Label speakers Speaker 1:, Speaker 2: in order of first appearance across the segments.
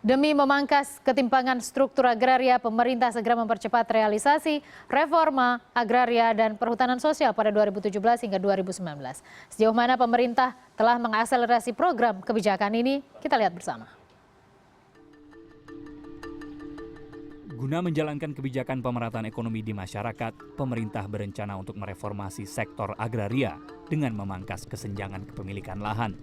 Speaker 1: Demi memangkas ketimpangan struktur agraria, pemerintah segera mempercepat realisasi reforma agraria dan perhutanan sosial pada 2017 hingga 2019. Sejauh mana pemerintah telah mengakselerasi program kebijakan ini, kita lihat bersama.
Speaker 2: Guna menjalankan kebijakan pemerataan ekonomi di masyarakat, pemerintah berencana untuk mereformasi sektor agraria dengan memangkas kesenjangan kepemilikan lahan.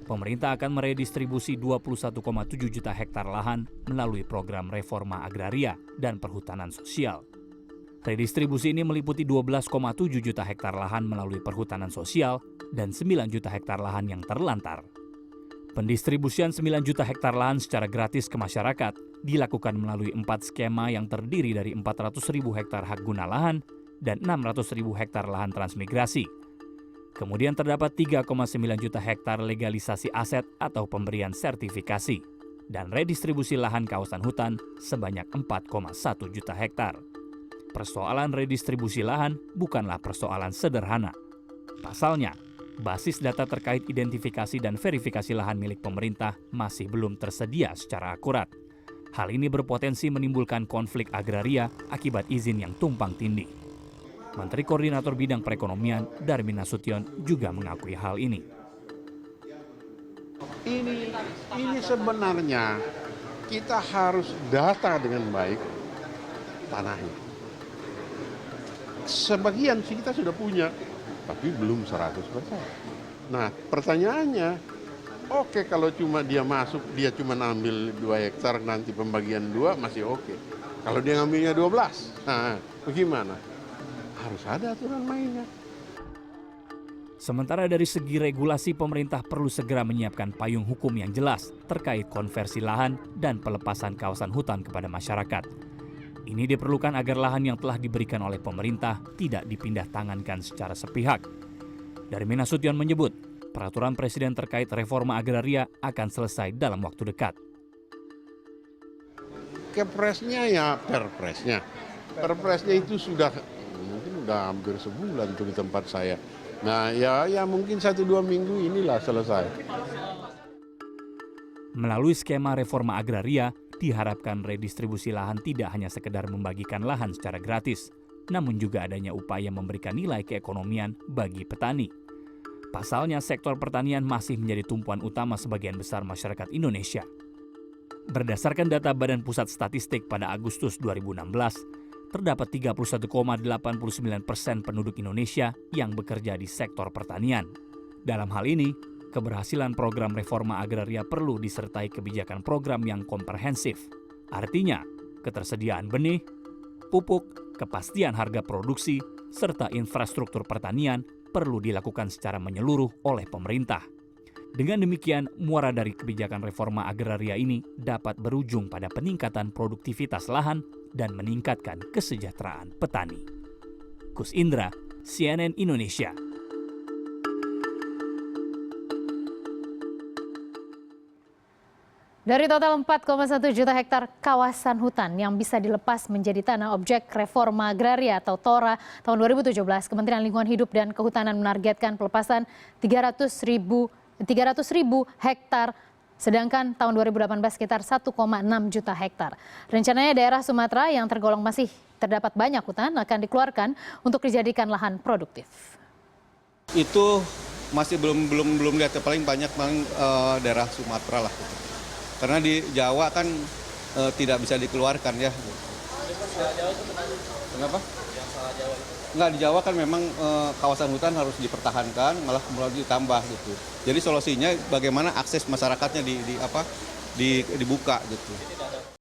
Speaker 2: Pemerintah akan meredistribusi 21,7 juta hektar lahan melalui program reforma agraria dan perhutanan sosial. Redistribusi ini meliputi 12,7 juta hektar lahan melalui perhutanan sosial dan 9 juta hektar lahan yang terlantar. Pendistribusian 9 juta hektar lahan secara gratis ke masyarakat dilakukan melalui 4 skema yang terdiri dari 400.000 hektar hak guna lahan dan 600.000 hektar lahan transmigrasi. Kemudian terdapat 3,9 juta hektar legalisasi aset atau pemberian sertifikasi dan redistribusi lahan kawasan hutan sebanyak 4,1 juta hektar. Persoalan redistribusi lahan bukanlah persoalan sederhana. Pasalnya, basis data terkait identifikasi dan verifikasi lahan milik pemerintah masih belum tersedia secara akurat. Hal ini berpotensi menimbulkan konflik agraria akibat izin yang tumpang tindih. Menteri Koordinator Bidang Perekonomian Darmin Nasution juga mengakui hal ini.
Speaker 3: Ini sebenarnya kita harus data dengan baik tanahnya. Sebagian sih kita sudah punya, tapi belum 100%. Nah, pertanyaannya, oke kalau cuma dia masuk, dia cuma ambil 2 hektar, nanti pembagian 2 masih oke. Kalau dia ngambilnya 12, nah bagaimana? Harus ada aturan mainnya.
Speaker 2: Sementara dari segi regulasi, pemerintah perlu segera menyiapkan payung hukum yang jelas terkait konversi lahan dan pelepasan kawasan hutan kepada masyarakat. Ini diperlukan agar lahan yang telah diberikan oleh pemerintah tidak dipindah tangankan secara sepihak. Darmin Nasution menyebut, peraturan presiden terkait reforma agraria akan selesai dalam waktu dekat.
Speaker 3: Kepresnya ya perpresnya. Perpresnya itu sudah hampir sebulan tuh di tempat saya. Nah ya mungkin 1-2 minggu inilah selesai.
Speaker 2: Melalui skema reforma agraria, diharapkan redistribusi lahan tidak hanya sekedar membagikan lahan secara gratis, namun juga adanya upaya memberikan nilai keekonomian bagi petani. Pasalnya, sektor pertanian masih menjadi tumpuan utama sebagian besar masyarakat Indonesia. Berdasarkan data Badan Pusat Statistik pada Agustus 2016, terdapat 31,89% penduduk Indonesia yang bekerja di sektor pertanian. Dalam hal ini, keberhasilan program reforma agraria perlu disertai kebijakan program yang komprehensif. Artinya, ketersediaan benih, pupuk, kepastian harga produksi, serta infrastruktur pertanian perlu dilakukan secara menyeluruh oleh pemerintah. Dengan demikian, muara dari kebijakan reforma agraria ini dapat berujung pada peningkatan produktivitas lahan dan meningkatkan kesejahteraan petani. Kus Indra, CNN Indonesia.
Speaker 1: Dari total 4,1 juta hektar kawasan hutan yang bisa dilepas menjadi tanah objek reforma agraria atau TORA tahun 2017, Kementerian Lingkungan Hidup dan Kehutanan menargetkan pelepasan 300.000 hektar, sedangkan tahun 2018 sekitar 1,6 juta hektar. Rencananya daerah Sumatera yang tergolong masih terdapat banyak hutan akan dikeluarkan untuk dijadikan lahan produktif.
Speaker 4: Itu masih belum lihat, paling daerah Sumatera lah. Karena di Jawa kan tidak bisa dikeluarkan ya. Kenapa? Enggak, di Jawa kan memang kawasan hutan harus dipertahankan, malah kemudian ditambah gitu. Jadi solusinya bagaimana akses masyarakatnya dibuka gitu.